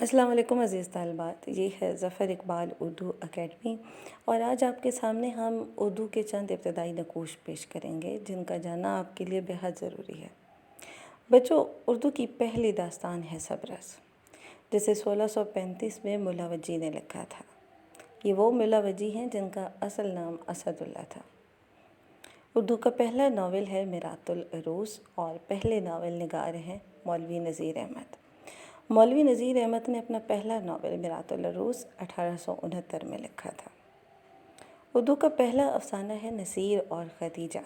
السلام علیکم عزیز طالبات، یہ ہے ظفر اقبال اردو اکیڈمی اور آج آپ کے سامنے ہم اردو کے چند ابتدائی نقوش پیش کریں گے جن کا جاننا آپ کے لیے بہت ضروری ہے۔ بچوں، اردو کی پہلی داستان ہے سبرس، جسے 1635 میں ملا وجی نے لکھا تھا۔ یہ وہ ملا وجی ہیں جن کا اصل نام اسد اللہ تھا۔ اردو کا پہلا ناول ہے میرات العروس اور پہلے ناول نگار ہیں مولوی نذیر احمد۔ مولوی نذیر احمد نے اپنا پہلا ناول میرات العروس 1869 میں لکھا تھا۔ اردو کا پہلا افسانہ ہے نصیر اور خدیجہ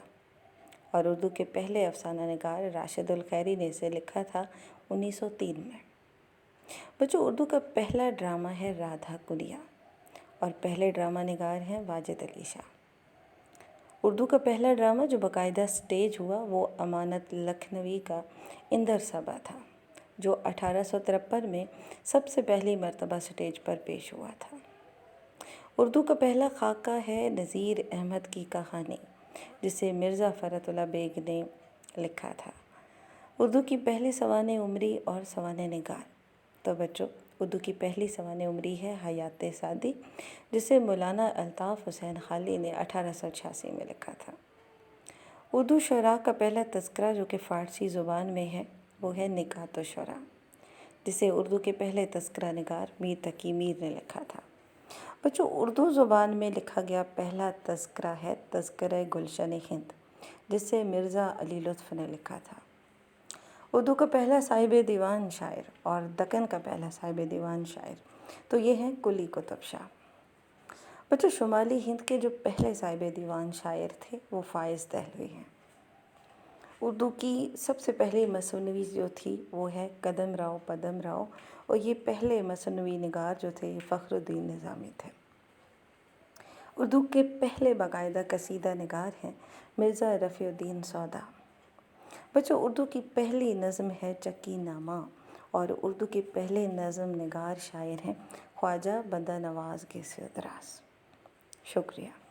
اور اردو کے پہلے افسانہ نگار راشد الخیری نے اسے لکھا تھا 1903 میں۔ بچوں، اردو کا پہلا ڈرامہ ہے رادھا کنیا اور پہلے ڈرامہ نگار ہیں واجد علی شاہ۔ اردو کا پہلا ڈرامہ جو باقاعدہ سٹیج ہوا وہ امانت لکھنوی کا اندر صبا تھا، جو 1853 میں سب سے پہلی مرتبہ سٹیج پر پیش ہوا تھا۔ اردو کا پہلا خاکہ ہے نذیر احمد کی کہانی، جسے مرزا فرت اللہ بیگ نے لکھا تھا۔ اردو کی پہلی سوانح عمری اور سوانح نگار، تو بچوں اردو کی پہلی سوانح عمری ہے حیات سعدی، جسے مولانا الطاف حسین خالی نے 1886 میں لکھا تھا۔ اردو شعراء کا پہلا تذکرہ جو کہ فارسی زبان میں ہے وہ ہے نکات الشعراء، جسے اردو کے پہلے تذکرہ نگار میر تقی میر نے لکھا تھا۔ بچوں، اردو زبان میں لکھا گیا پہلا تذکرہ ہے تذکرہ گلشن ہند، جسے مرزا علی لطف نے لکھا تھا۔ اردو کا پہلا صاحب دیوان شاعر اور دکن کا پہلا صاحب دیوان شاعر تو یہ ہیں قلی قطب شاہ۔ بچوں، شمالی ہند کے جو پہلے صاحب دیوان شاعر تھے وہ فائز دہلوی ہیں۔ اردو کی سب سے پہلی مثنوی جو تھی وہ ہے قدم راؤ پدم راؤ، اور یہ پہلے مثنوی نگار جو تھے فخر الدین نظامی تھے۔ اردو کے پہلے باقاعدہ قصیدہ نگار ہیں مرزا رفیع الدین سودا۔ بچوں، اردو کی پہلی نظم ہے چکی نامہ اور اردو کے پہلے نظم نگار شاعر ہیں خواجہ بندہ نواز گیسی ادراس۔ شکریہ۔